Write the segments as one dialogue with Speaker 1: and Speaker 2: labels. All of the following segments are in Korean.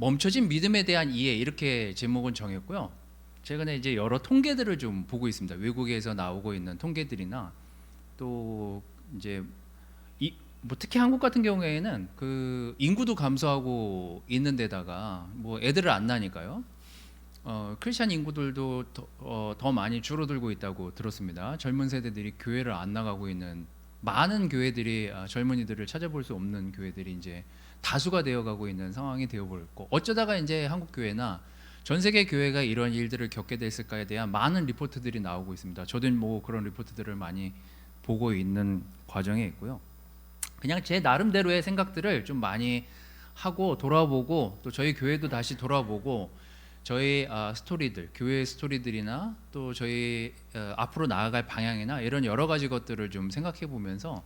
Speaker 1: 멈춰진 믿음에 대한 이해, 이렇게 제목은 정했고요. 최근에 이제 여러 통계들을 좀 보고 있습니다. 외국에서 나오고 있는 통계들이나 또 이제 뭐 특히 한국 같은 경우에는 그 인구도 감소하고 있는 데다가 뭐 애들을 안 낳으니까요. 크리스찬 인구들도 더 많이 줄어들고 있다고 들었습니다. 젊은 세대들이 교회를 안 나가고 있는 많은 교회들이 젊은이들을 찾아볼 수 없는 교회들이 이제 다수가 되어가고 있는 상황이 되어버렸고, 어쩌다가 이제 한국 교회나 전 세계 교회가 이런 일들을 겪게 됐을까에 대한 많은 리포트들이 나오고 있습니다. 저도 뭐 그런 리포트들을 많이 보고 있는 과정에 있고요. 그냥 제 나름대로의 생각들을 좀 많이 하고 돌아보고, 또 저희 교회도 다시 돌아보고, 저희 스토리들, 교회 스토리들이나 또 저희 앞으로 나아갈 방향이나 이런 여러 가지 것들을 좀 생각해 보면서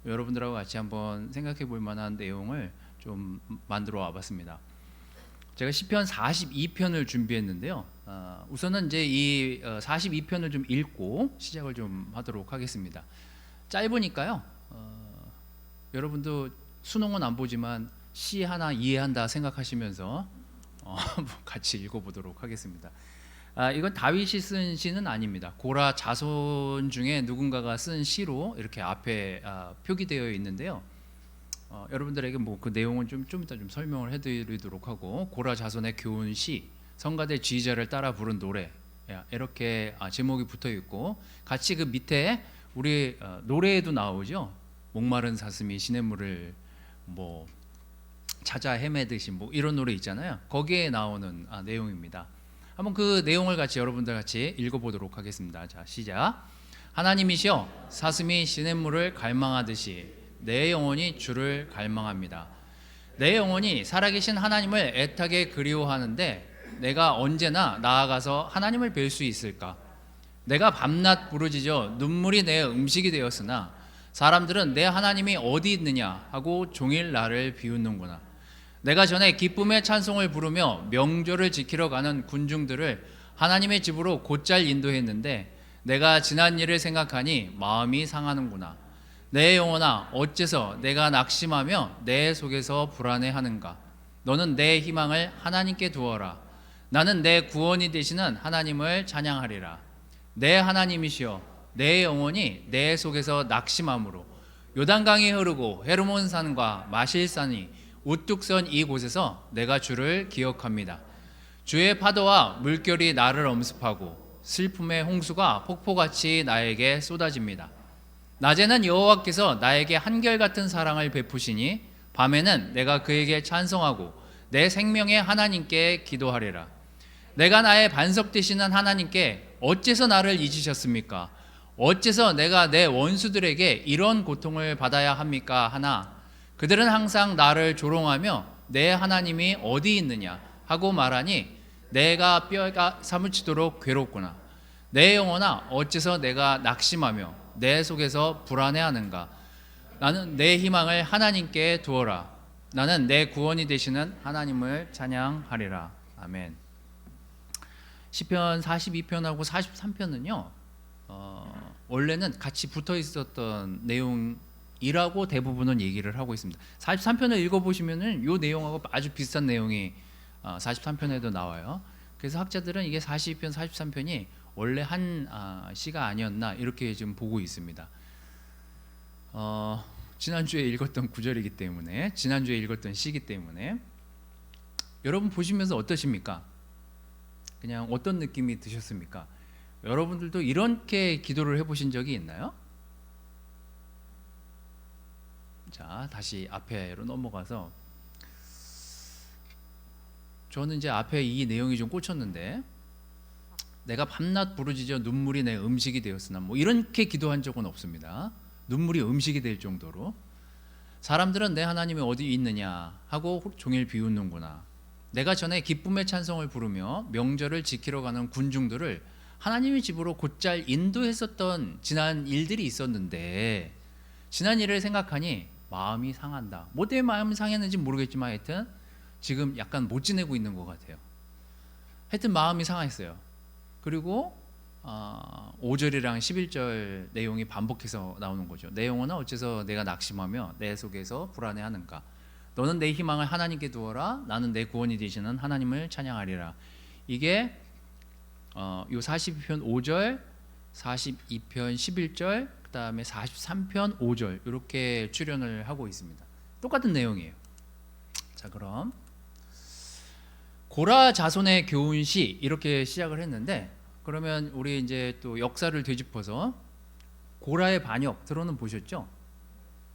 Speaker 1: 여러분들하고 같이 한번 생각해 볼 만한 내용을 좀 만들어 와봤습니다. 제가 시편 42편을 준비했는데요. 우선은 이제 이 42편을 좀 읽고 시작을 좀 하도록 하겠습니다. 짧으니까요. 여러분도 수능은 안 보지만 시 하나 이해한다 생각하시면서 같이 읽어보도록 하겠습니다. 이건 다윗이 쓴 시는 아닙니다. 고라 자손 중에 누군가가 쓴 시로 이렇게 앞에 표기되어 있는데요. 여러분들에게 뭐 그 내용은 좀 이따 좀 설명을 해드리도록 하고, 고라 자손의 교훈 시, 성가대 지휘자를 따라 부른 노래, 이렇게 제목이 붙어 있고, 같이 그 밑에 우리 노래에도 나오죠. 목마른 사슴이 시냇물을 뭐 찾아 헤매듯이, 뭐 이런 노래 있잖아요. 거기에 나오는 내용입니다. 한번 그 내용을 같이 여러분들 같이 읽어보도록 하겠습니다. 자, 시작. 하나님이시여, 사슴이 시냇물을 갈망하듯이 내 영혼이 주를 갈망합니다. 내 영혼이 살아계신 하나님을 애타게 그리워하는데 내가 언제나 나아가서 하나님을 뵐 수 있을까? 내가 밤낮 부르짖어 눈물이 내 음식이 되었으나 사람들은 내 하나님이 어디 있느냐 하고 종일 나를 비웃는구나. 내가 전에 기쁨의 찬송을 부르며 명절을 지키러 가는 군중들을 하나님의 집으로 곧잘 인도했는데 내가 지난 일을 생각하니 마음이 상하는구나. 내 영혼아, 어째서 내가 낙심하며 내 속에서 불안해하는가? 너는 내 희망을 하나님께 두어라. 나는 내 구원이 되시는 하나님을 찬양하리라. 내 하나님이시여, 내 영혼이 내 속에서 낙심함으로 요단강이 흐르고 헤르몬 산과 마실산이 우뚝 선 이곳에서 내가 주를 기억합니다. 주의 파도와 물결이 나를 엄습하고 슬픔의 홍수가 폭포같이 나에게 쏟아집니다. 낮에는 여호와께서 나에게 한결같은 사랑을 베푸시니 밤에는 내가 그에게 찬송하고 내 생명의 하나님께 기도하리라. 내가 나의 반석 되시는 하나님께 어째서 나를 잊으셨습니까? 어째서 내가 내 원수들에게 이런 고통을 받아야 합니까? 하나 그들은 항상 나를 조롱하며 내 하나님이 어디 있느냐 하고 말하니 내가 뼈가 사무치도록 괴롭구나. 내 영혼아, 어째서 내가 낙심하며 내 속에서 불안해하는가? 나는 내 희망을 하나님께 두어라. 나는 내 구원이 되시는 하나님을 찬양하리라. 아멘. 시편 42편하고 43편은요 원래는 같이 붙어 있었던 내용이라고 대부분은 얘기를 하고 있습니다. 43편을 읽어보시면은 이 내용하고 아주 비슷한 내용이 43편에도 나와요. 그래서 학자들은 이게 42편, 43편이 원래 한 시가 아니었나 이렇게 지금 보고 있습니다. 지난주에 읽었던 구절이기 때문에, 지난주에 읽었던 시기 때문에 여러분 보시면서 어떠십니까? 그냥 어떤 느낌이 드셨습니까? 여러분들도 이렇게 기도를 해보신 적이 있나요? 자, 다시 앞에로 넘어가서, 저는 이제 앞에 이 내용이 좀 꽂혔는데, 내가 밤낮 부르짖어 눈물이 내 음식이 되었으나, 뭐 이렇게 기도한 적은 없습니다. 눈물이 음식이 될 정도로. 사람들은 내 하나님이 어디 있느냐 하고 종일 비웃는구나. 내가 전에 기쁨의 찬송을 부르며 명절을 지키러 가는 군중들을 하나님의 집으로 곧잘 인도했었던 지난 일들이 있었는데, 지난 일을 생각하니 마음이 상한다. 뭐 때문에 마음이 상했는지 모르겠지만 하여튼 지금 약간 못 지내고 있는 것 같아요. 하여튼 마음이 상했어요. 그리고 5절이랑 11절 내용이 반복해서 나오는 거죠. 내 영혼아, 어째서 내가 낙심하며 내 속에서 불안해하는가? 너는 내 희망을 하나님께 두어라. 나는 내 구원이 되시는 하나님을 찬양하리라. 이게 요 42편 5절, 42편 11절, 그 다음에 43편 5절 이렇게 출연을 하고 있습니다. 똑같은 내용이에요. 자, 그럼 고라 자손의 교훈시 이렇게 시작을 했는데, 그러면 우리 이제 또 역사를 되짚어서 고라의 반역 들어는 보셨죠?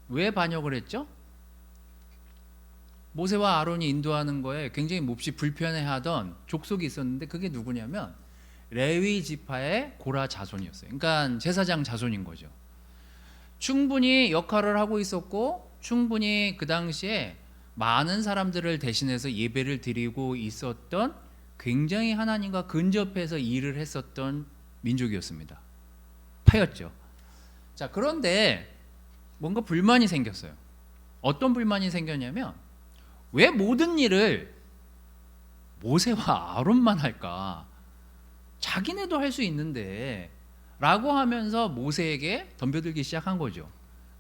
Speaker 1: 왜 반역을 했죠? 모세와 아론이 인도하는 거에 굉장히 몹시 불편해하던 족속이 있었는데, 그게 누구냐면 레위 지파의 고라 자손이었어요. 그러니까 제사장 자손인 거죠. 충분히 역할을 하고 있었고, 충분히 그 당시에 많은 사람들을 대신해서 예배를 드리고 있었던, 굉장히 하나님과 근접해서 일을 했었던 민족이었습니다. 파였죠. 자, 그런데 뭔가 불만이 생겼어요. 어떤 불만이 생겼냐면, 왜 모든 일을 모세와 아론만 할까? 자기네도 할 수 있는데 라고 하면서 모세에게 덤벼들기 시작한 거죠.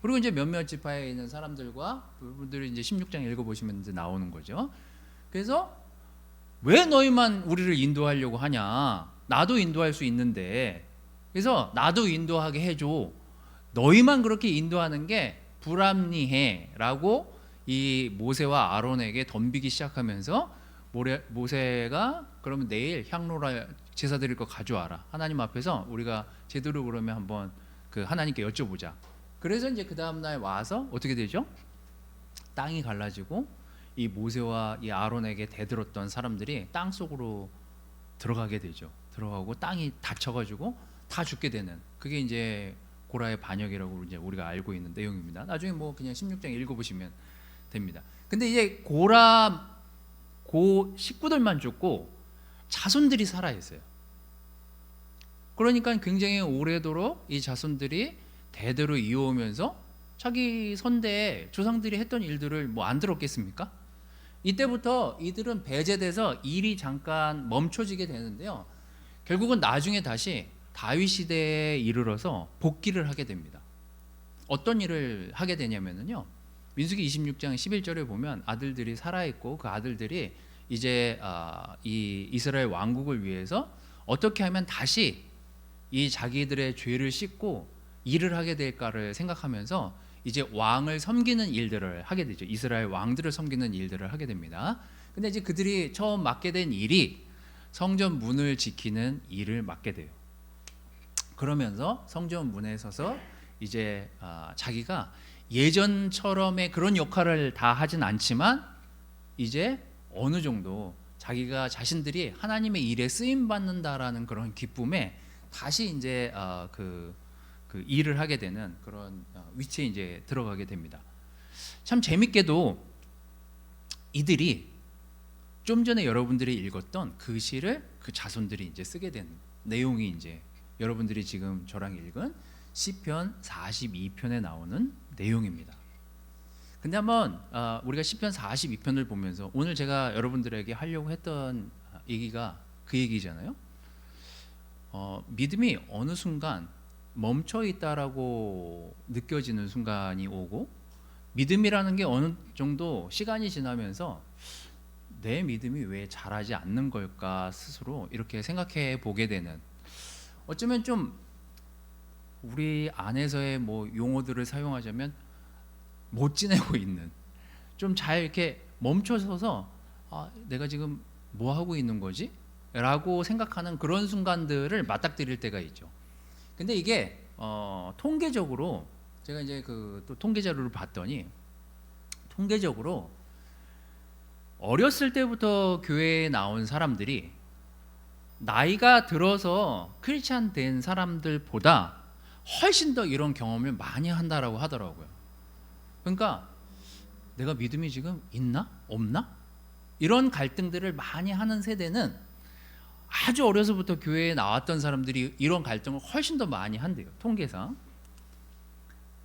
Speaker 1: 그리고 이제 몇몇 지파에 있는 사람들과 그분들이 이제 16장 읽어보시면 이제 나오는 거죠. 그래서 왜 너희만 우리를 인도하려고 하냐? 나도 인도할 수 있는데, 그래서 나도 인도하게 해줘. 너희만 그렇게 인도하는 게 불합리해 라고 이 모세와 아론에게 덤비기 시작하면서, 모세가 그러면 내일 향로라 제사 드릴 거 가져와라. 하나님 앞에서 우리가 제대로 그러면 한번 그 하나님께 여쭤보자. 그래서 이제 그 다음날 와서 어떻게 되죠? 땅이 갈라지고 이 모세와 이 아론에게 대들었던 사람들이 땅 속으로 들어가게 되죠. 들어가고 땅이 닫혀가지고 다 죽게 되는, 그게 이제 고라의 반역이라고 이제 우리가 알고 있는 내용입니다. 나중에 뭐 그냥 16장 읽어보시면 됩니다. 근데 이제 식구들만 죽고 자손들이 살아 있어요. 그러니까 굉장히 오래도록 이 자손들이 대대로 이어오면서 자기 선대에 조상들이 했던 일들을 뭐 안 들었겠습니까? 이때부터 이들은 배제돼서 일이 잠깐 멈춰지게 되는데요. 결국은 나중에 다시 다윗 시대에 이르러서 복귀를 하게 됩니다. 어떤 일을 하게 되냐면요, 민수기 26장 11절에 보면 아들들이 살아있고 그 아들들이 이제 이 이스라엘 왕국을 위해서 어떻게 하면 다시 이 자기들의 죄를 씻고 일을 하게 될까를 생각하면서 이제 왕을 섬기는 일들을 하게 되죠. 이스라엘 왕들을 섬기는 일들을 하게 됩니다. 근데 이제 그들이 처음 맡게 된 일이 성전 문을 지키는 일을 맡게 돼요. 그러면서 성전 문에 서서 이제 자기가 예전처럼의 그런 역할을 다 하진 않지만 이제 어느 정도 자기가 자신들이 하나님의 일에 쓰임 받는다라는 그런 기쁨에 다시 이제 그 일을 하게 되는 그런 위치에 이제 들어가게 됩니다. 참 재밌게도 이들이 좀 전에 여러분들이 읽었던 그 시를 그 자손들이 이제 쓰게 된 내용이 이제 여러분들이 지금 저랑 읽은 시편 42편에 나오는 내용입니다. 근데 한번 우리가 시편 42편을 보면서 오늘 제가 여러분들에게 하려고 했던 얘기가 그 얘기잖아요. 믿음이 어느 순간 멈춰 있다라고 느껴지는 순간이 오고, 믿음이라는 게 어느 정도 시간이 지나면서 내 믿음이 왜 자라지 않는 걸까 스스로 이렇게 생각해 보게 되는, 어쩌면 좀 우리 안에서의 뭐 용어들을 사용하자면 못 지내고 있는, 좀 잘 이렇게 멈춰서서 내가 지금 뭐 하고 있는 거지? 라고 생각하는 그런 순간들을 맞닥뜨릴 때가 있죠. 근데 이게 통계적으로 제가 이제 또 통계 자료를 봤더니, 통계적으로 어렸을 때부터 교회에 나온 사람들이 나이가 들어서 크리스찬 된 사람들보다 훨씬 더 이런 경험을 많이 한다라고 하더라고요. 그러니까 내가 믿음이 지금 있나? 없나? 이런 갈등들을 많이 하는 세대는 아주 어려서부터 교회에 나왔던 사람들이 이런 갈등을 훨씬 더 많이 한대요, 통계상.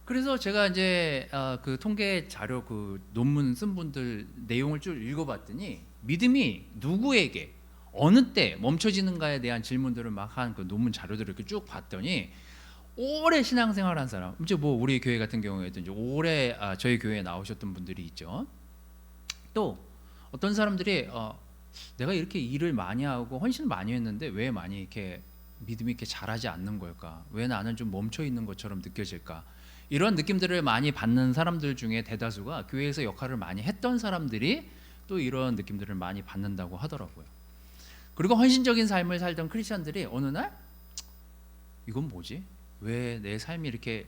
Speaker 1: 그래서 제가 이제 그 통계 자료 그 논문 쓴 분들 내용을 쭉 읽어봤더니 믿음이 누구에게 어느 때 멈춰지는가에 대한 질문들을 막 한 그 논문 자료들을 이렇게 쭉 봤더니, 오래 신앙생활한 사람, 이제 뭐 우리 교회 같은 경우에도 이제 오래 저희 교회에 나오셨던 분들이 있죠. 또 어떤 사람들이 내가 이렇게 일을 많이 하고 헌신을 많이 했는데 왜 많이 이렇게 믿음이 이렇게 자라지 않는 걸까? 왜 나는 좀 멈춰 있는 것처럼 느껴질까? 이런 느낌들을 많이 받는 사람들 중에 대다수가 교회에서 역할을 많이 했던 사람들이 또 이런 느낌들을 많이 받는다고 하더라고요. 그리고 헌신적인 삶을 살던 크리스천들이 어느 날 이건 뭐지? 왜 내 삶이 이렇게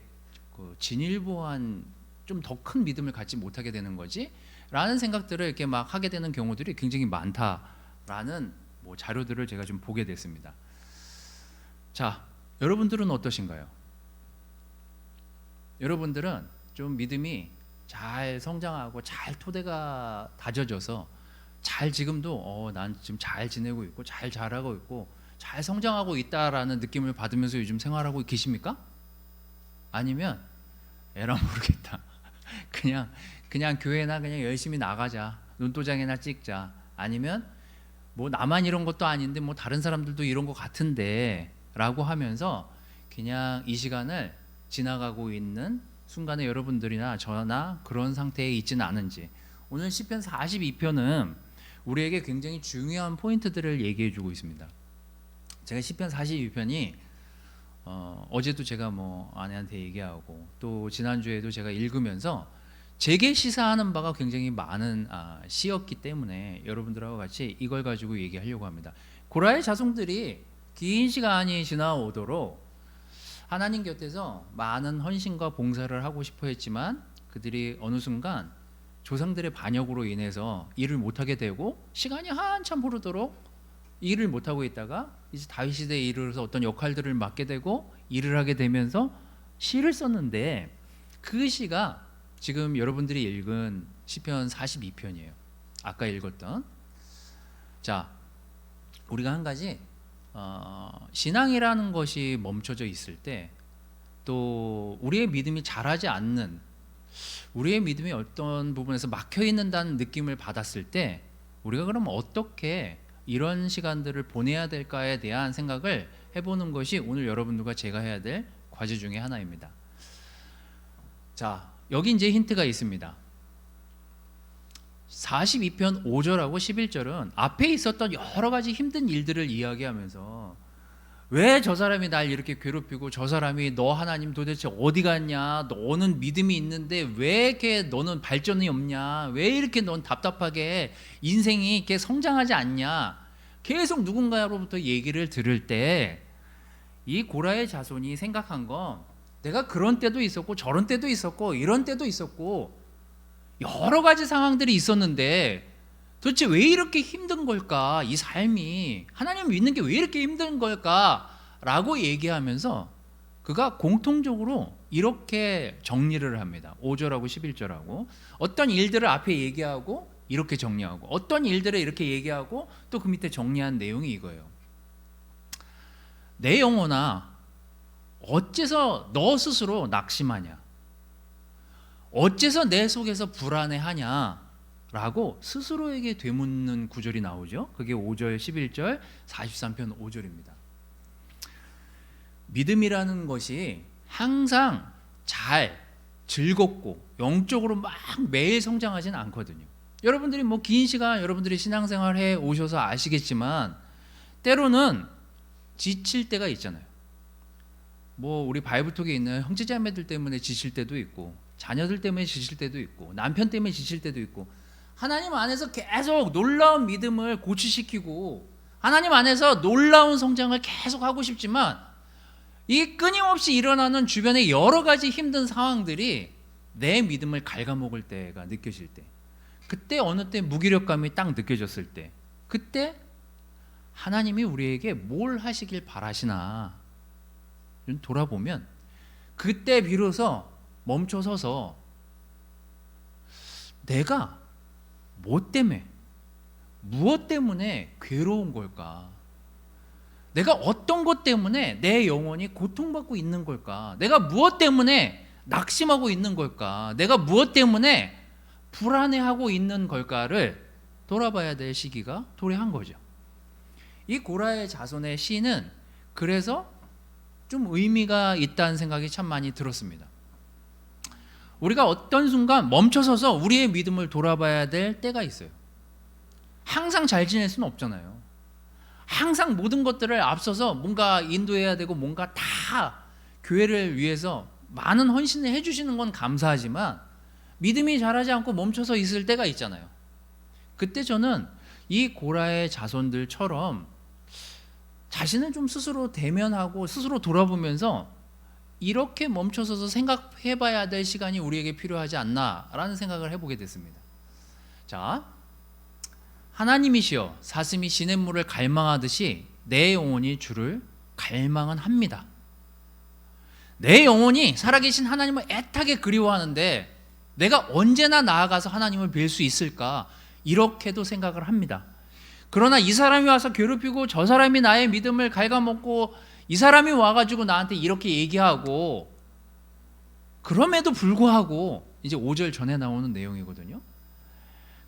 Speaker 1: 진일보한 좀 더 큰 믿음을 갖지 못하게 되는 거지? 라는 생각들을 이렇게 막 하게 되는 경우들이 굉장히 많다라는 자료들을 제가 좀 보게 됐습니다. 자, 여러분들은 어떠신가요? 여러분들은 좀 믿음이 잘 성장하고 잘 토대가 다져져서 잘 지금도 난 지금 잘 지내고 있고 잘 자라고 있고 잘 성장하고 있다라는 느낌을 받으면서 요즘 생활하고 계십니까? 아니면 에라 모르겠다. 그냥 교회나 그냥 열심히 나가자. 눈도장이나 찍자. 아니면 나만 이런 것도 아닌데 다른 사람들도 이런 것 같은데 라고 하면서 그냥 이 시간을 지나가고 있는 순간에 여러분들이나 저나 그런 상태에 있지는 않은지. 오늘 시편 42편은 우리에게 굉장히 중요한 포인트들을 얘기해 주고 있습니다. 제가 시편 42편이 어제도 제가 아내한테 얘기하고 또 지난주에도 제가 읽으면서 제게 시사하는 바가 굉장히 많은 시였기 때문에 여러분들하고 같이 이걸 가지고 얘기하려고 합니다. 고라의 자손들이 긴 시간이 지나오도록 하나님 곁에서 많은 헌신과 봉사를 하고 싶어 했지만 그들이 어느 순간 조상들의 반역으로 인해서 일을 못하게 되고 시간이 한참 흐르도록 일을 못하고 있다가 이제 다윗 시대에 이르러서 어떤 역할들을 맡게 되고 일을 하게 되면서 시를 썼는데 그 시가 지금 여러분들이 읽은 시편 42편이에요. 아까 읽었던. 자, 우리가 한 가지 신앙이라는 것이 멈춰져 있을 때 또 우리의 믿음이 자라지 않는 우리의 믿음이 어떤 부분에서 막혀 있는다는 느낌을 받았을 때 우리가 그럼 어떻게 이런 시간들을 보내야 될까에 대한 생각을 해보는 것이 오늘 여러분들과 제가 해야 될 과제 중에 하나입니다. 자, 여기 이제 힌트가 있습니다. 42편 5절하고 11절은 앞에 있었던 여러 가지 힘든 일들을 이야기하면서 왜 저 사람이 날 이렇게 괴롭히고 저 사람이 너 하나님 도대체 어디 갔냐, 너는 믿음이 있는데 왜 이렇게 너는 발전이 없냐, 왜 이렇게 넌 답답하게 인생이 이렇게 성장하지 않냐, 계속 누군가로부터 얘기를 들을 때 이 고라의 자손이 생각한 건 내가 그런 때도 있었고 저런 때도 있었고 이런 때도 있었고 여러 가지 상황들이 있었는데 도대체 왜 이렇게 힘든 걸까? 이 삶이 하나님 믿는 게 왜 이렇게 힘든 걸까? 라고 얘기하면서 그가 공통적으로 이렇게 정리를 합니다. 5절하고 11절하고 어떤 일들을 앞에 얘기하고 이렇게 정리하고 어떤 일들을 이렇게 얘기하고 또 그 밑에 정리한 내용이 이거예요. 내 영혼아, 어째서 너 스스로 낙심하냐? 어째서 내 속에서 불안해하냐? 라고 스스로에게 되묻는 구절이 나오죠. 그게 5절, 11절, 43편 5절입니다. 믿음이라는 것이 항상 잘, 즐겁고 영적으로 막 매일 성장하지는 않거든요. 여러분들이 긴 시간 여러분들이 신앙생활 해 오셔서 아시겠지만 때로는 지칠 때가 있잖아요. 우리 바이블톡에 있는 형제자매들 때문에 지칠 때도 있고 자녀들 때문에 지칠 때도 있고 남편 때문에 지칠 때도 있고 하나님 안에서 계속 놀라운 믿음을 고취시키고 하나님 안에서 놀라운 성장을 계속 하고 싶지만 이 끊임없이 일어나는 주변의 여러 가지 힘든 상황들이 내 믿음을 갉아먹을 때가 느껴질 때, 그때 어느 때 무기력감이 딱 느껴졌을 때, 그때 하나님이 우리에게 뭘 하시길 바라시나 돌아보면 그때 비로소 멈춰서서 내가 무엇 때문에 괴로운 걸까? 내가 어떤 것 때문에 내 영혼이 고통받고 있는 걸까? 내가 무엇 때문에 낙심하고 있는 걸까? 내가 무엇 때문에 불안해하고 있는 걸까를 돌아봐야 될 시기가 도래한 거죠. 이 고라의 자손의 시는 그래서 좀 의미가 있다는 생각이 참 많이 들었습니다. 우리가 어떤 순간 멈춰서서 우리의 믿음을 돌아봐야 될 때가 있어요. 항상 잘 지낼 수는 없잖아요. 항상 모든 것들을 앞서서 뭔가 인도해야 되고 뭔가 다 교회를 위해서 많은 헌신을 해주시는 건 감사하지만 믿음이 자라지 않고 멈춰서 있을 때가 있잖아요. 그때 저는 이 고라의 자손들처럼 자신을 좀 스스로 대면하고 스스로 돌아보면서 이렇게 멈춰서서 생각해봐야 될 시간이 우리에게 필요하지 않나라는 생각을 해보게 됐습니다. 자, 하나님이시여 사슴이 시냇물을 갈망하듯이 내 영혼이 주를 갈망은 합니다. 내 영혼이 살아계신 하나님을 애타게 그리워하는데 내가 언제나 나아가서 하나님을 뵐 수 있을까? 이렇게도 생각을 합니다. 그러나 이 사람이 와서 괴롭히고 저 사람이 나의 믿음을 갉아먹고 이 사람이 와가지고 나한테 이렇게 얘기하고 그럼에도 불구하고 이제 5절 전에 나오는 내용이거든요.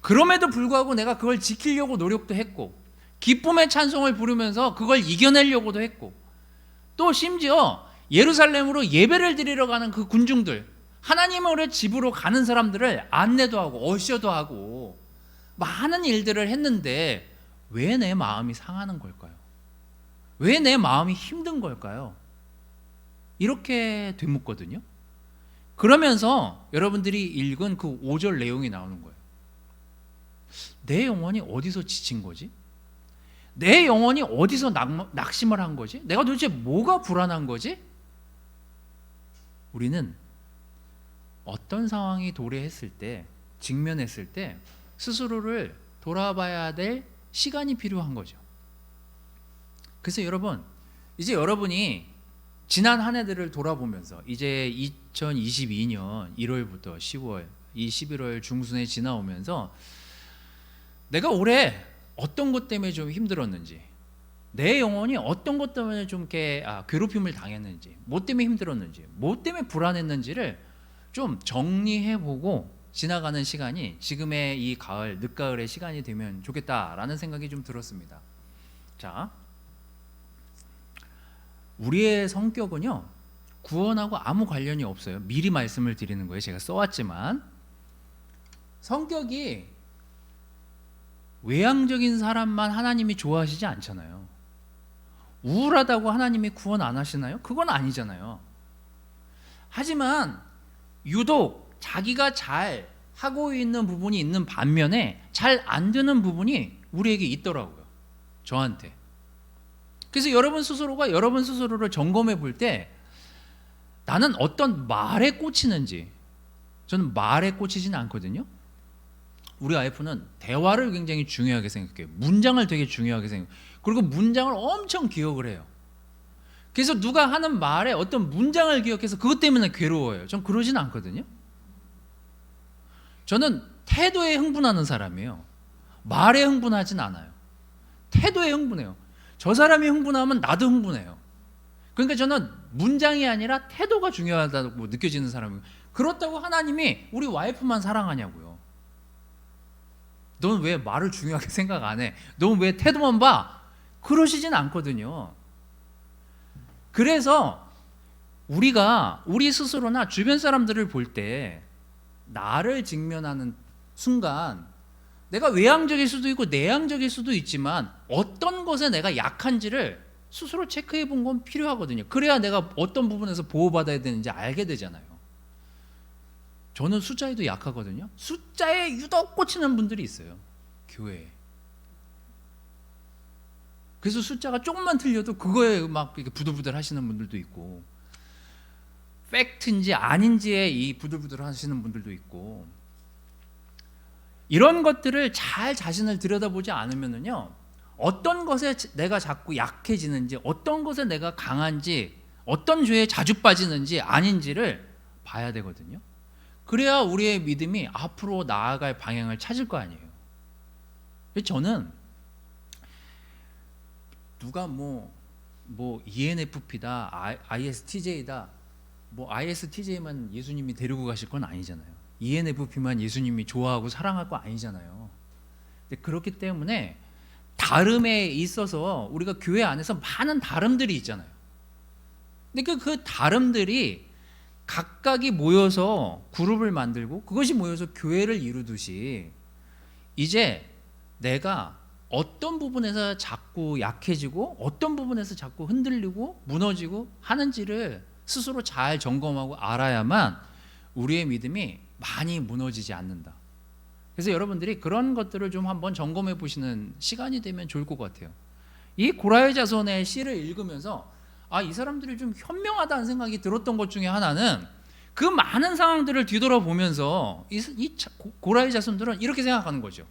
Speaker 1: 그럼에도 불구하고 내가 그걸 지키려고 노력도 했고 기쁨의 찬송을 부르면서 그걸 이겨내려고도 했고 또 심지어 예루살렘으로 예배를 드리러 가는 그 군중들 하나님의 집으로 가는 사람들을 안내도 하고 어셔도 하고 많은 일들을 했는데 왜 내 마음이 상하는 걸까요? 왜 내 마음이 힘든 걸까요? 이렇게 되묻거든요. 그러면서 여러분들이 읽은 그 5절 내용이 나오는 거예요. 내 영혼이 어디서 지친 거지? 내 영혼이 어디서 낙심을 한 거지? 내가 도대체 뭐가 불안한 거지? 우리는 어떤 상황이 도래했을 때, 직면했을 때 스스로를 돌아봐야 될 시간이 필요한 거죠. 그래서 여러분, 이제 여러분이 지난 한 해들을 돌아보면서 이제 2022년 1월부터 10월, 이 11월 중순에 지나오면서 내가 올해 어떤 것 때문에 좀 힘들었는지, 내 영혼이 어떤 것 때문에 좀 이렇게 괴롭힘을 당했는지, 뭐 때문에 힘들었는지, 뭐 때문에 불안했는지를 좀 정리해보고 지나가는 시간이 지금의 이 가을, 늦가을의 시간이 되면 좋겠다라는 생각이 좀 들었습니다. 자, 우리의 성격은요 구원하고 아무 관련이 없어요. 미리 말씀을 드리는 거예요. 제가 써왔지만 성격이 외향적인 사람만 하나님이 좋아하시지 않잖아요. 우울하다고 하나님이 구원 안 하시나요? 그건 아니잖아요. 하지만 유독 자기가 잘 하고 있는 부분이 있는 반면에 잘 안 되는 부분이 우리에게 있더라고요. 저한테. 그래서 여러분 스스로를 점검해 볼 때 나는 어떤 말에 꽂히는지, 저는 말에 꽂히지는 않거든요. 우리 와이프는 대화를 굉장히 중요하게 생각해요. 문장을 되게 중요하게 생각해요. 그리고 문장을 엄청 기억을 해요. 그래서 누가 하는 말에 어떤 문장을 기억해서 그것 때문에 괴로워요. 전 그러진 않거든요. 저는 태도에 흥분하는 사람이에요. 말에 흥분하진 않아요. 태도에 흥분해요. 저 사람이 흥분하면 나도 흥분해요. 그러니까 저는 문장이 아니라 태도가 중요하다고 느껴지는 사람이에요. 그렇다고 하나님이 우리 와이프만 사랑하냐고요. 넌 왜 말을 중요하게 생각 안 해? 넌 왜 태도만 봐? 그러시진 않거든요. 그래서 우리가 우리 스스로나 주변 사람들을 볼 때 나를 직면하는 순간 내가 외향적일 수도 있고 내향적일 수도 있지만 어떤 것에 내가 약한지를 스스로 체크해 본 건 필요하거든요. 그래야 내가 어떤 부분에서 보호받아야 되는지 알게 되잖아요. 저는 숫자에도 약하거든요. 숫자에 유독 꽂히는 분들이 있어요. 교회에. 그래서 숫자가 조금만 틀려도 그거에 막 이렇게 부들부들 하시는 분들도 있고 팩트인지 아닌지에 이 부들부들 하시는 분들도 있고 이런 것들을 잘 자신을 들여다보지 않으면요 어떤 것에 내가 자꾸 약해지는지 어떤 것에 내가 강한지 어떤 죄에 자주 빠지는지 아닌지를 봐야 되거든요. 그래야 우리의 믿음이 앞으로 나아갈 방향을 찾을 거 아니에요. 저는 누가 뭐 ENFP다 ISTJ다 뭐 ISTJ만 예수님이 데리고 가실 건 아니잖아요. ENFP만 예수님이 좋아하고 사랑할 거 아니잖아요. 근데 그렇기 때문에 다름에 있어서 우리가 교회 안에서 많은 다름들이 있잖아요. 근데 그 다름들이 각각이 모여서 그룹을 만들고 그것이 모여서 교회를 이루듯이 이제 내가 어떤 부분에서 자꾸 약해지고 어떤 부분에서 자꾸 흔들리고 무너지고 하는지를 스스로 잘 점검하고 알아야만 우리의 믿음이 많이 무너지지 않는다. 그래서 여러분들이 그런 것들을 좀 한번 점검해 보시는 시간이 되면 좋을 것 같아요. 이 고라의 자손의 시를 읽으면서 이 사람들이 좀 현명하다는 생각이 들었던 것 중에 하나는 그 많은 상황들을 뒤돌아보면서 고라의 자손들은 이렇게 생각하는 거죠.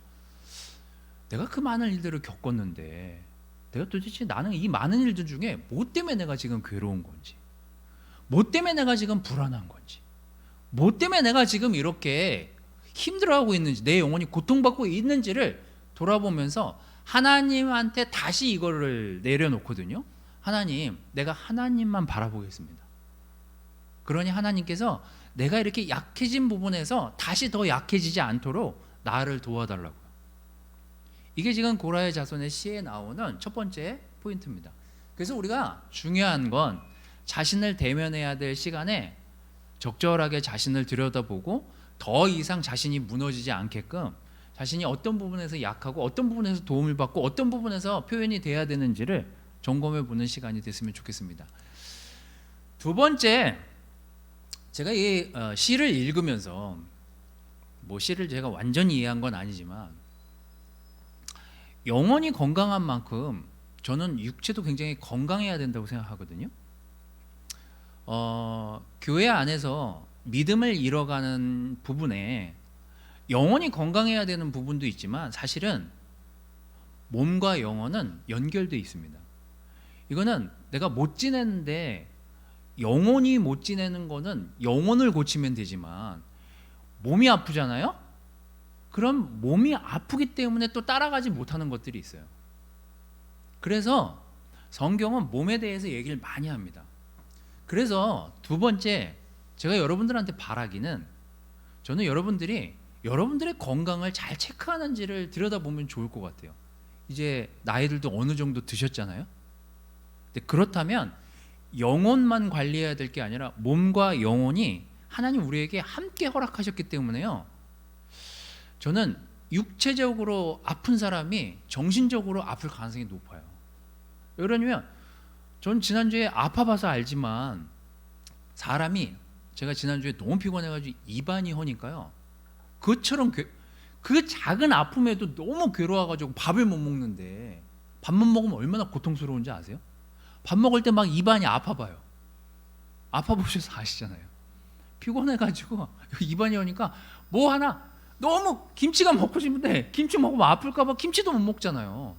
Speaker 1: 내가 그 많은 일들을 겪었는데 내가 도대체 나는 이 많은 일들 중에 뭐 때문에 내가 지금 괴로운 건지, 뭐 때문에 내가 지금 불안한 건지, 뭐 때문에 내가 지금 이렇게 힘들어하고 있는지, 내 영혼이 고통받고 있는지를 돌아보면서 하나님한테 다시 이거를 내려놓거든요. 하나님, 내가 하나님만 바라보겠습니다. 그러니 하나님께서 내가 이렇게 약해진 부분에서 다시 더 약해지지 않도록 나를 도와달라고요. 이게 지금 고라의 자손의 시에 나오는 첫 번째 포인트입니다. 그래서 우리가 중요한 건 자신을 대면해야 될 시간에 적절하게 자신을 들여다보고 더 이상 자신이 무너지지 않게끔 자신이 어떤 부분에서 약하고 어떤 부분에서 도움을 받고 어떤 부분에서 표현이 돼야 되는지를 점검해 보는 시간이 됐으면 좋겠습니다. 두 번째, 제가 이 시를 읽으면서 시를 제가 완전히 이해한 건 아니지만 영혼이 건강한 만큼 저는 육체도 굉장히 건강해야 된다고 생각하거든요. 교회 안에서 믿음을 잃어가는 부분에 영혼이 건강해야 되는 부분도 있지만 사실은 몸과 영혼은 연결되어 있습니다. 이거는 내가 못 지내는데 영혼이 못 지내는 거는 영혼을 고치면 되지만 몸이 아프잖아요? 그럼 몸이 아프기 때문에 또 따라가지 못하는 것들이 있어요. 그래서 성경은 몸에 대해서 얘기를 많이 합니다. 그래서 두 번째, 제가 여러분들한테 바라기는 저는 여러분들이 여러분들의 건강을 잘 체크하는지를 들여다보면 좋을 것 같아요. 이제 나이들도 어느 정도 드셨잖아요. 근데 그렇다면 영혼만 관리해야 될 게 아니라 몸과 영혼이 하나님 우리에게 함께 허락하셨기 때문에요. 저는 육체적으로 아픈 사람이 정신적으로 아플 가능성이 높아요. 왜 그러냐면 전 지난주에 아파봐서 알지만 사람이 제가 지난주에 너무 피곤해가지고 입안이 허니까요. 그처럼 그 작은 아픔에도 너무 괴로워가지고 밥을 못 먹는데 밥만 먹으면 얼마나 고통스러운지 아세요? 밥 먹을 때 막 입안이 아파봐요. 아파보셔서 아시잖아요. 피곤해가지고 입안이 허니까 뭐 하나 너무 김치가 먹고 싶은데 김치 먹으면 아플까봐 김치도 못 먹잖아요.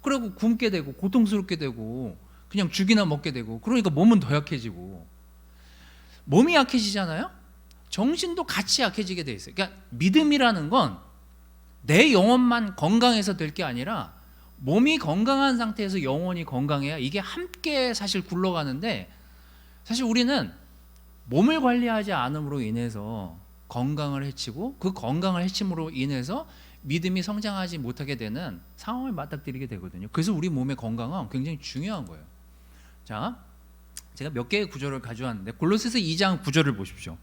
Speaker 1: 그리고 굶게 되고 고통스럽게 되고 그냥 죽이나 먹게 되고 그러니까 몸은 더 약해지고 몸이 약해지잖아요. 정신도 같이 약해지게 돼 있어요. 그러니까 믿음이라는 건 내 영혼만 건강해서 될 게 아니라 몸이 건강한 상태에서 영혼이 건강해야 이게 함께 사실 굴러가는데 사실 우리는 몸을 관리하지 않음으로 인해서 건강을 해치고 그 건강을 해침으로 인해서 믿음이 성장하지 못하게 되는 상황을 맞닥뜨리게 되거든요. 그래서 우리 몸의 건강은 굉장히 중요한 거예요. 자, 제가 몇 개의 구절을 가져왔는데 골로새서 2장 9절을 보십시오.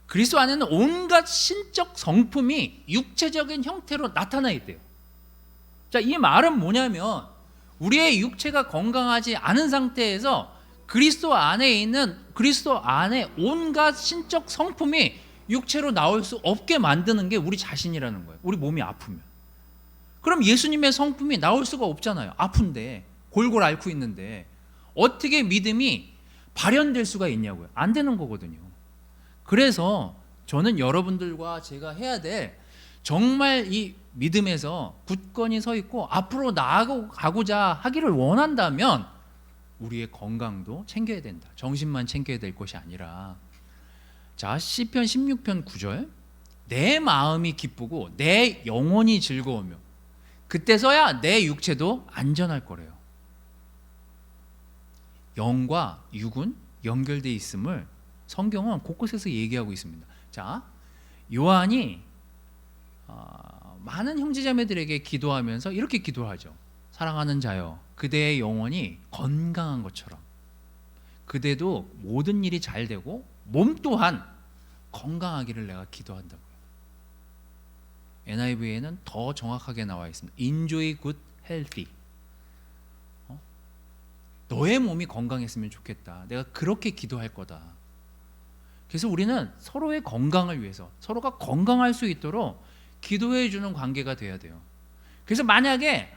Speaker 1: 그리스도 안에는 온갖 신적 성품이 육체적인 형태로 나타나 있대요. 자, 이 말은 뭐냐면 우리의 육체가 건강하지 않은 상태에서 그리스도 안에 있는 그리스도 안에 온갖 신적 성품이 육체로 나올 수 없게 만드는 게 우리 자신이라는 거예요. 우리 몸이 아프면. 그럼 예수님의 성품이 나올 수가 없잖아요. 아픈데 골골 앓고 있는데 어떻게 믿음이 발현될 수가 있냐고요. 안 되는 거거든요. 그래서 저는 여러분들과 제가 해야 될 정말 이 믿음에서 굳건히 서 있고 앞으로 나아가고자 하기를 원한다면 우리의 건강도 챙겨야 된다. 정신만 챙겨야 될 것이 아니라 자, 시편 16편 9절 내 마음이 기쁘고 내 영혼이 즐거우며 그때서야 내 육체도 안전할 거래요. 영과 육은 연결되어 있음을 성경은 곳곳에서 얘기하고 있습니다. 자, 요한이 많은 형제자매들에게 기도하면서 이렇게 기도하죠. 사랑하는 자여, 그대의 영혼이 건강한 것처럼 그대도 모든 일이 잘 되고 몸 또한 건강하기를 내가 기도한다고요. NIV에는 더 정확하게 나와 있습니다. Enjoy good healthy. 너의 몸이 건강했으면 좋겠다. 내가 그렇게 기도할 거다. 그래서 우리는 서로의 건강을 위해서, 서로가 건강할 수 있도록 기도해 주는 관계가 돼야 돼요. 그래서 만약에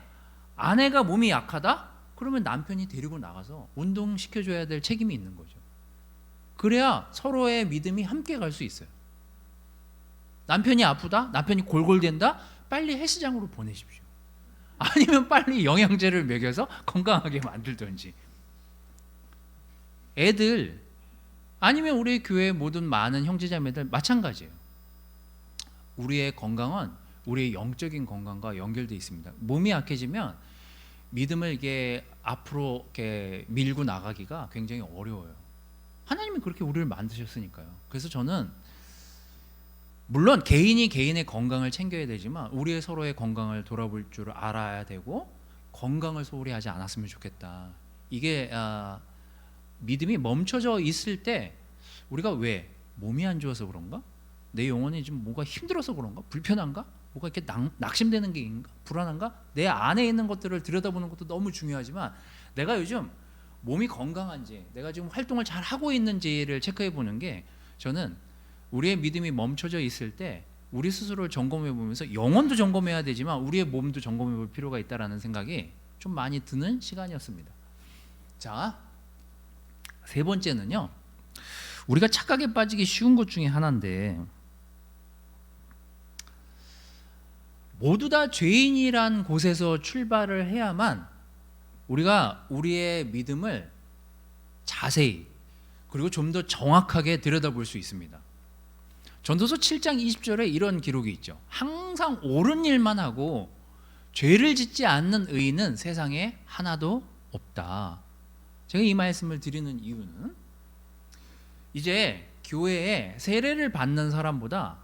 Speaker 1: 아내가 몸이 약하다? 그러면 남편이 데리고 나가서 운동시켜줘야 될 책임이 있는 거죠. 그래야 서로의 믿음이 함께 갈 수 있어요. 남편이 아프다? 남편이 골골댄다? 빨리 헬스장으로 보내십시오. 아니면 빨리 영양제를 먹여서 건강하게 만들든지. 애들 아니면 우리 교회 모든 많은 형제자매들 마찬가지예요. 우리의 건강은 우리의 영적인 건강과 연결되어 있습니다. 몸이 약해지면 믿음을 이게 앞으로 이렇게 밀고 나가기가 굉장히 어려워요. 하나님이 그렇게 우리를 만드셨으니까요. 그래서 저는 물론 개인이 개인의 건강을 챙겨야 되지만 우리의 서로의 건강을 돌아볼 줄 알아야 되고 건강을 소홀히 하지 않았으면 좋겠다. 이게 믿음이 멈춰져 있을 때 우리가 왜 몸이 안 좋아서 그런가? 내 영혼이 좀 뭔가 힘들어서 그런가? 불편한가? 뭐가 이렇게 낙심되는 게 있는가? 불안한가? 내 안에 있는 것들을 들여다보는 것도 너무 중요하지만 내가 요즘 몸이 건강한지 내가 지금 활동을 잘 하고 있는지를 체크해 보는 게 저는 우리의 믿음이 멈춰져 있을 때 우리 스스로를 점검해 보면서 영혼도 점검해야 되지만 우리의 몸도 점검해 볼 필요가 있다라는 생각이 좀 많이 드는 시간이었습니다. 자, 세 번째는요. 우리가 착각에 빠지기 쉬운 것 중에 하나인데 모두 다 죄인이란 곳에서 출발을 해야만 우리가 우리의 믿음을 자세히 그리고 좀 더 정확하게 들여다볼 수 있습니다. 전도서 7장 20절에 이런 기록이 있죠. 항상 옳은 일만 하고 죄를 짓지 않는 의인은 세상에 하나도 없다. 제가 이 말씀을 드리는 이유는 이제 교회에 세례를 받는 사람보다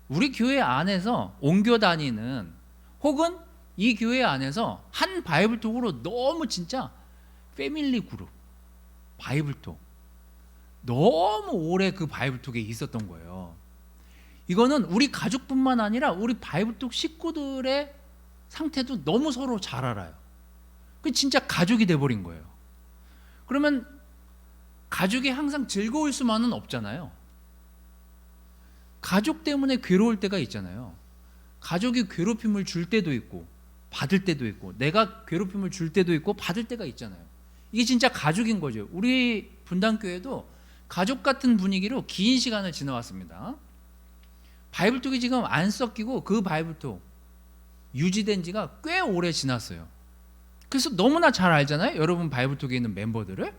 Speaker 1: 우리 교회 안에서 옮겨 다니는 혹은 이 교회 안에서 한 바이블톡으로 너무 진짜 패밀리 그룹 바이블톡 너무 오래 그 바이블톡에 있었던 거예요. 이거는 우리 가족뿐만 아니라 우리 바이블톡 식구들의 상태도 너무 서로 잘 알아요. 그 진짜 가족이 돼버린 거예요. 그러면 가족이 항상 즐거울 수만은 없잖아요. 가족 때문에 괴로울 때가 있잖아요. 가족이 괴롭힘을 줄 때도 있고 받을 때도 있고 내가 괴롭힘을 줄 때도 있고 받을 때가 있잖아요. 이게 진짜 가족인 거죠. 우리 분당교회도 가족 같은 분위기로 긴 시간을 지나왔습니다. 바이블톡이 지금 안 섞이고 그 바이블톡 유지된 지가 꽤 오래 지났어요. 그래서 너무나 잘 알잖아요. 여러분 바이블톡에 있는 멤버들을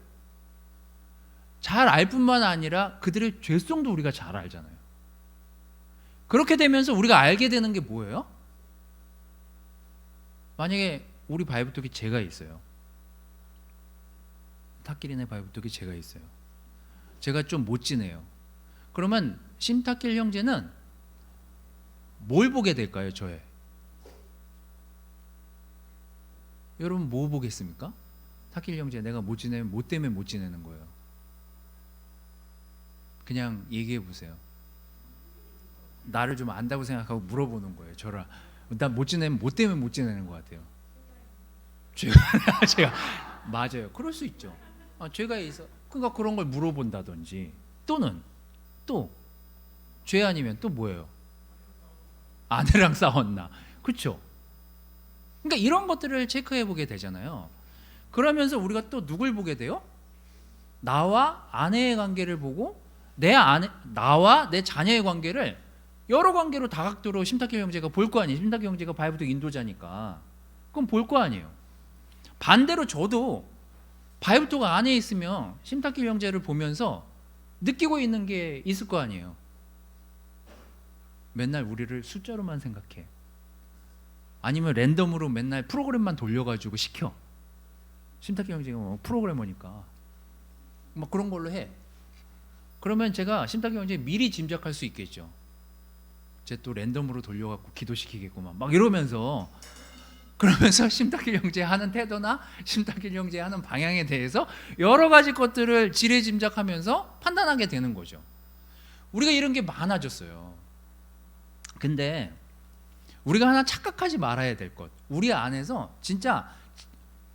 Speaker 1: 잘 알 뿐만 아니라 그들의 죄성도 우리가 잘 알잖아요. 그렇게 되면서 우리가 알게 되는 게 뭐예요? 만약에 우리 바이블톡이 제가 있어요. 탁길이네 바이블톡이 제가 있어요. 제가 좀 못 지내요. 그러면 심탁길 형제는 뭘 보게 될까요? 저의 여러분 뭐 보겠습니까? 탁길 형제 내가 못 지내면 뭐 때문에 못 지내는 거예요? 그냥 얘기해 보세요. 나를 좀 안다고 생각하고 물어보는 거예요. 저를 나 못 지내면 뭐 때문에 못 지내는 것 같아요? 제가 맞아요. 그럴 수 있죠. 죄가 있어. 그러니까 그런 걸 물어본다든지 또는 또 죄 아니면 또 뭐예요? 아내랑 싸웠나? 그렇죠? 그러니까 이런 것들을 체크해 보게 되잖아요. 그러면서 우리가 또 누굴 보게 돼요? 나와 아내의 관계를 보고 나와 내 자녀의 관계를 여러 관계로 다각도로 심탁길 형제가 볼 거 아니에요. 심탁길 형제가 바이블톡 인도자니까 그럼 볼 거 아니에요. 반대로 저도 바이블톡 안에 있으면 심탁길 형제를 보면서 느끼고 있는 게 있을 거 아니에요. 맨날 우리를 숫자로만 생각해. 아니면 랜덤으로 맨날 프로그램만 돌려가지고 시켜. 심탁길 형제가 뭐 프로그래머니까 막 그런 걸로 해. 그러면 제가 심탁길 형제 미리 짐작할 수 있겠죠. 쟤 또 랜덤으로 돌려갖고 기도시키겠구만 막 이러면서 그러면서 심탁길 형제 하는 태도나 심탁길 형제 하는 방향에 대해서 여러 가지 것들을 지레짐작하면서 판단하게 되는 거죠. 우리가 이런 게 많아졌어요. 근데 우리가 하나 착각하지 말아야 될 것, 우리 안에서 진짜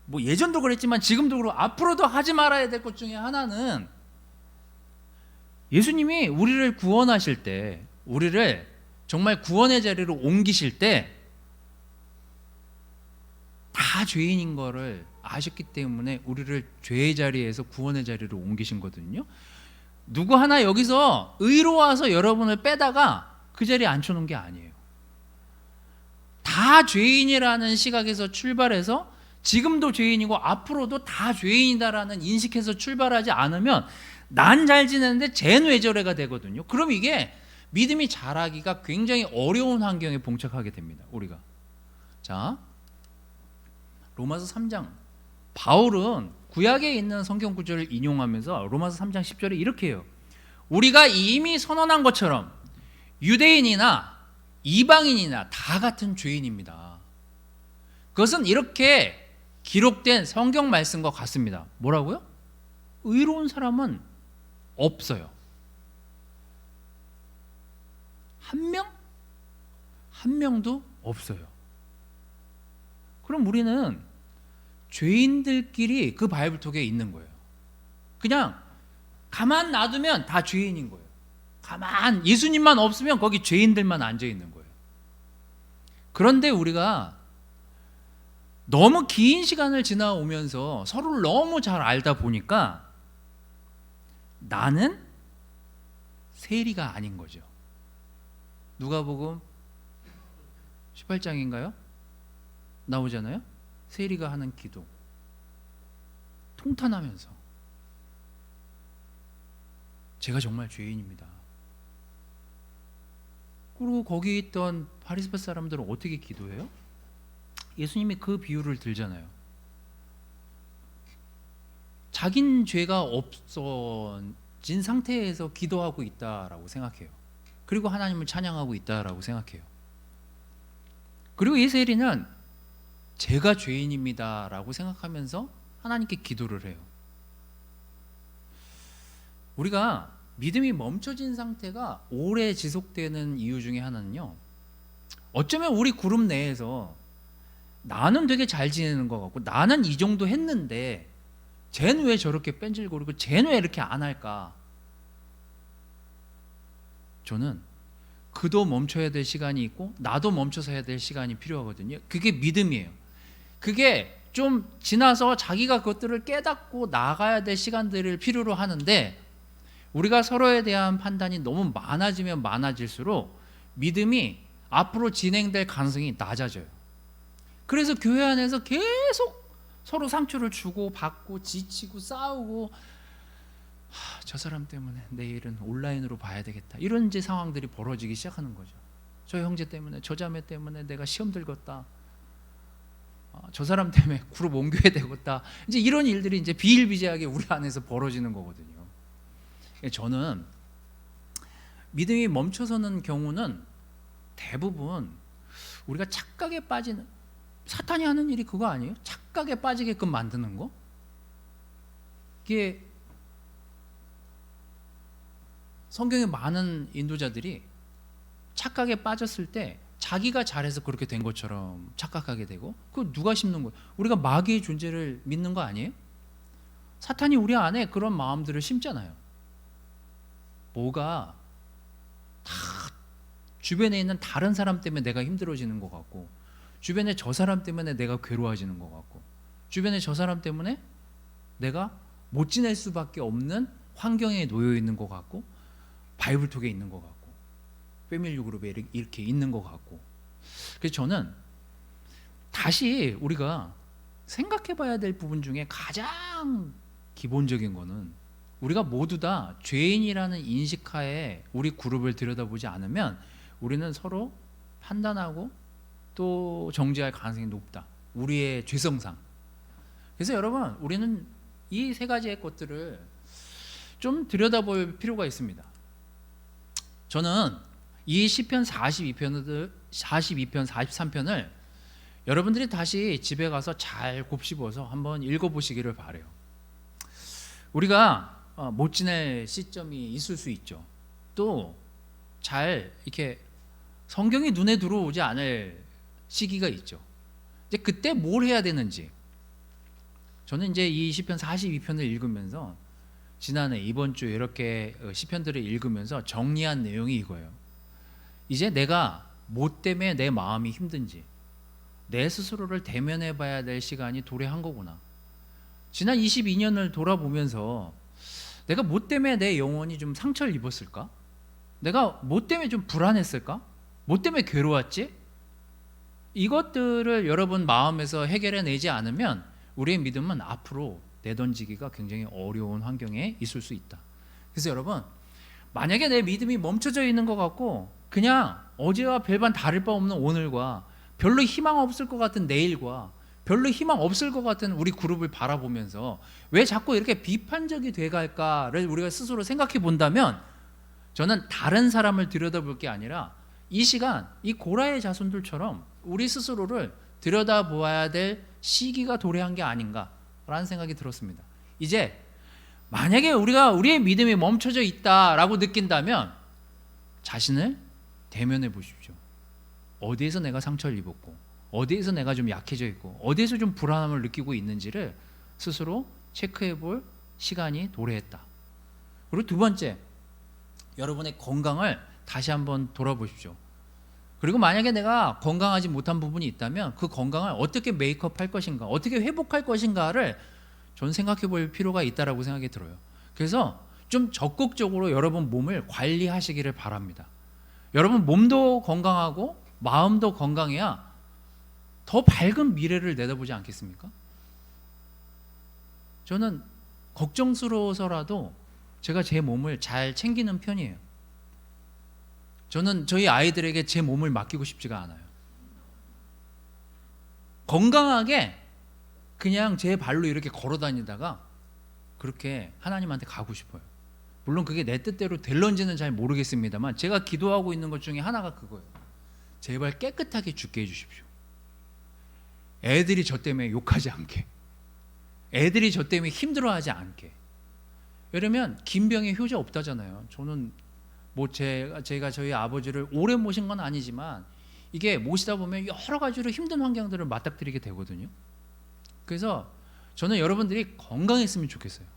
Speaker 1: 뭐 예전도 그랬지만 지금도 그렇고 앞으로도 하지 말아야 될 것 중에 하나는, 예수님이 우리를 구원하실 때, 우리를 정말 구원의 자리로 옮기실 때 다 죄인인 거를 아셨기 때문에 우리를 죄의 자리에서 구원의 자리로 옮기신 거거든요. 누구 하나 여기서 의로워서 여러분을 빼다가 그 자리에 앉혀놓은 게 아니에요. 다 죄인이라는 시각에서 출발해서 지금도 죄인이고 앞으로도 다 죄인이다라는 인식에서 출발하지 않으면 난 잘 지내는데 쟤는 왜 저래가 되거든요. 그럼 이게 믿음이 자라기가 굉장히 어려운 환경에 봉착하게 됩니다. 우리가. 자, 로마서 3장, 바울은 구약에 있는 성경 구절을 인용하면서 로마서 3장 10절에 이렇게 해요. 우리가 이미 선언한 것처럼 유대인이나 이방인이나 다 같은 죄인입니다. 그것은 이렇게 기록된 성경 말씀과 같습니다. 뭐라고요? 의로운 사람은 없어요. 한 명도 없어요. 그럼 우리는 죄인들끼리 그 바이블톡에 있는 거예요. 그냥 가만 놔두면 다 죄인인 거예요. 가만, 예수님만 없으면 거기 죄인들만 앉아 있는 거예요. 그런데 우리가 너무 긴 시간을 지나오면서 서로를 너무 잘 알다 보니까 나는 세리가 아닌 거죠. 누가복음 18장인가요? 나오잖아요. 세리가 하는 기도, 통탄하면서 제가 정말 죄인입니다. 그리고 거기 있던 바리새파 사람들은 어떻게 기도해요? 예수님이 그 비유를 들잖아요. 자긴 죄가 없어진 상태에서 기도하고 있다라고 생각해요. 그리고 하나님을 찬양하고 있다라고 생각해요. 그리고 이 세리는 제가 죄인입니다 라고 생각하면서 하나님께 기도를 해요. 우리가 믿음이 멈춰진 상태가 오래 지속되는 이유 중에 하나는요, 어쩌면 우리 그룹 내에서 나는 되게 잘 지내는 것 같고 나는 이 정도 했는데 쟤는 왜 저렇게 뺀질거리고 쟤는 왜 이렇게 안 할까? 저는 그도 멈춰야 될 시간이 있고 나도 멈춰서 해야 될 시간이 필요하거든요. 그게 믿음이에요. 그게 좀 지나서 자기가 그것들을 깨닫고 나가야 될 시간들을 필요로 하는데, 우리가 서로에 대한 판단이 너무 많아지면 많아질수록 믿음이 앞으로 진행될 가능성이 낮아져요. 그래서 교회 안에서 계속 서로 상처를 주고 받고 지치고 싸우고, 저 사람 때문에 내일은 온라인으로 봐야 되겠다, 이런 이제 상황들이 벌어지기 시작하는 거죠. 저 형제 때문에, 저 자매 때문에 내가 시험 들겠다, 저 사람 때문에 그룹 옮겨야 되겠다, 이제 이런 일들이 이제 비일비재하게 우리 안에서 벌어지는 거거든요. 저는 믿음이 멈춰서는 경우는 대부분 우리가 착각에 빠지는, 사탄이 하는 일이 그거 아니에요? 착각에 빠지게끔 만드는 거? 이게 성경에 많은 인도자들이 착각에 빠졌을 때 자기가 잘해서 그렇게 된 것처럼 착각하게 되고, 그거 누가 심는 거예요? 우리가 마귀의 존재를 믿는 거 아니에요? 사탄이 우리 안에 그런 마음들을 심잖아요. 뭐가 다 주변에 있는 다른 사람 때문에 내가 힘들어지는 것 같고, 주변에 저 사람 때문에 내가 괴로워지는 것 같고, 주변에 저 사람 때문에 내가 못 지낼 수밖에 없는 환경에 놓여 있는 것 같고, 바이블톡에 있는 것 같고, 패밀리 그룹에 이렇게 있는 것 같고. 그래서 저는 다시 우리가 생각해 봐야 될 부분 중에 가장 기본적인 거는, 우리가 모두 다 죄인이라는 인식하에 우리 그룹을 들여다보지 않으면 우리는 서로 판단하고 또 정죄할 가능성이 높다, 우리의 죄성상. 그래서 여러분, 우리는 이 세 가지의 것들을 좀 들여다볼 필요가 있습니다. 저는 이 시편 42편, 43편을 여러분들이 다시 집에 가서 잘 곱씹어서 한번 읽어보시기를 바래요. 우리가 못 지낼 시점이 있을 수 있죠. 또 잘 이렇게 성경이 눈에 들어오지 않을 시기가 있죠. 이제 그때 뭘 해야 되는지, 저는 이제 이 시편 42편을 읽으면서 지난해 이번 주에 이렇게 시편들을 읽으면서 정리한 내용이 이거예요. 이제 내가 뭐 때문에 내 마음이 힘든지 내 스스로를 대면해 봐야 될 시간이 도래한 거구나. 지난 22년을 돌아보면서 내가 뭐 때문에 내 영혼이 좀 상처를 입었을까? 내가 뭐 때문에 좀 불안했을까? 뭐 때문에 괴로웠지? 이것들을 여러분 마음에서 해결해내지 않으면 우리의 믿음은 앞으로 내던지기가 굉장히 어려운 환경에 있을 수 있다. 그래서 여러분, 만약에 내 믿음이 멈춰져 있는 것 같고 그냥 어제와 별반 다를 바 없는 오늘과 별로 희망 없을 것 같은 내일과 별로 희망 없을 것 같은 우리 그룹을 바라보면서 왜 자꾸 이렇게 비판적이 돼갈까를 우리가 스스로 생각해 본다면, 저는 다른 사람을 들여다볼 게 아니라 이 시간 이 고라의 자손들처럼 우리 스스로를 들여다보아야 될 시기가 도래한 게 아닌가라는 생각이 들었습니다. 이제 만약에 우리의 믿음이 멈춰져 있다라고 느낀다면 자신을 대면해 보십시오. 어디에서 내가 상처를 입었고 어디에서 내가 좀 약해져 있고 어디에서 좀 불안함을 느끼고 있는지를 스스로 체크해 볼 시간이 도래했다. 그리고 두 번째, 여러분의 건강을 다시 한번 돌아보십시오. 그리고 만약에 내가 건강하지 못한 부분이 있다면 그 건강을 어떻게 메이크업 할 것인가, 어떻게 회복할 것인가를 저는 생각해 볼 필요가 있다라고 생각이 들어요. 그래서 좀 적극적으로 여러분 몸을 관리하시기를 바랍니다. 여러분 몸도 건강하고 마음도 건강해야 더 밝은 미래를 내다보지 않겠습니까? 저는 걱정스러워서라도 제가 제 몸을 잘 챙기는 편이에요. 저는 저희 아이들에게 제 몸을 맡기고 싶지가 않아요. 건강하게 그냥 제 발로 이렇게 걸어 다니다가 그렇게 하나님한테 가고 싶어요. 물론 그게 내 뜻대로 될런지는 잘 모르겠습니다만 제가 기도하고 있는 것 중에 하나가 그거예요. 제발 깨끗하게 죽게 해주십시오. 애들이 저 때문에 욕하지 않게, 애들이 저 때문에 힘들어하지 않게. 왜냐면 긴 병에 효자 없다잖아요. 저는 뭐 제가 저희 아버지를 오래 모신 건 아니지만 이게 모시다 보면 여러 가지로 힘든 환경들을 맞닥뜨리게 되거든요. 그래서 저는 여러분들이 건강했으면 좋겠어요.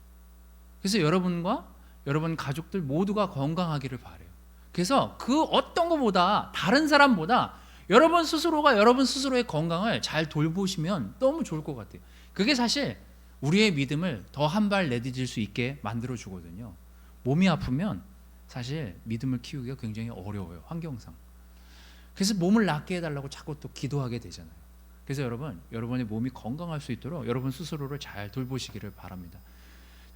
Speaker 1: 그래서 여러분과 여러분 가족들 모두가 건강하기를 바라요. 그래서 그 어떤 것보다 다른 사람보다 여러분 스스로가 여러분 스스로의 건강을 잘 돌보시면 너무 좋을 것 같아요. 그게 사실 우리의 믿음을 더 한 발 내디딜 수 있게 만들어 주거든요. 몸이 아프면 사실 믿음을 키우기가 굉장히 어려워요, 환경상. 그래서 몸을 낫게 해달라고 자꾸 또 기도하게 되잖아요. 그래서 여러분의 몸이 건강할 수 있도록 여러분 스스로를 잘 돌보시기를 바랍니다.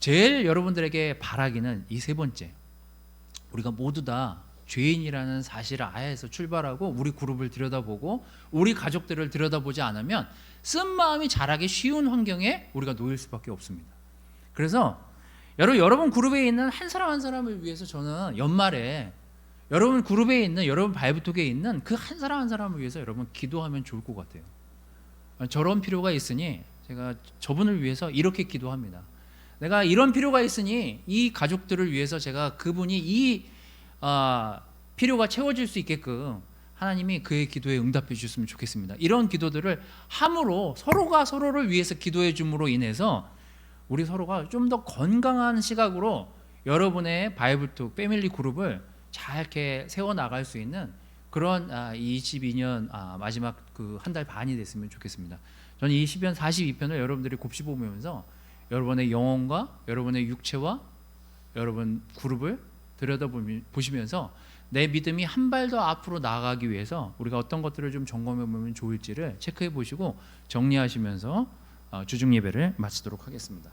Speaker 1: 제일 여러분들에게 바라기는 이 세 번째, 우리가 모두 다 죄인이라는 사실을 아해서 출발하고 우리 그룹을 들여다보고 우리 가족들을 들여다보지 않으면 쓴 마음이 자라기 쉬운 환경에 우리가 놓일 수밖에 없습니다. 그래서 여러분 그룹에 있는 한 사람 한 사람을 위해서 저는 연말에 여러분 그룹에 있는, 여러분 바이브톡에 있는 그 한 사람 한 사람을 위해서 여러분 기도하면 좋을 것 같아요. 저런 필요가 있으니 제가 저분을 위해서 이렇게 기도합니다. 내가 이런 필요가 있으니 이 가족들을 위해서 제가 그분이 이 필요가 채워질 수 있게끔 하나님이 그의 기도에 응답해 주셨으면 좋겠습니다. 이런 기도들을 함으로 서로가 서로를 위해서 기도해 줌으로 인해서 우리 서로가 좀 더 건강한 시각으로 여러분의 바이블톡 패밀리 그룹을 잘 이렇게 세워나갈 수 있는 그런 22년 마지막 그 한 달 반이 됐으면 좋겠습니다. 저는 이 시편 42편을 여러분들이 곱씹어보면서 여러분의 영혼과 여러분의 육체와 여러분 그룹을 들여다보시면서 내 믿음이 한 발 더 앞으로 나아가기 위해서 우리가 어떤 것들을 좀 점검해 보면 좋을지를 체크해 보시고 정리하시면서 주중 예배를 마치도록 하겠습니다.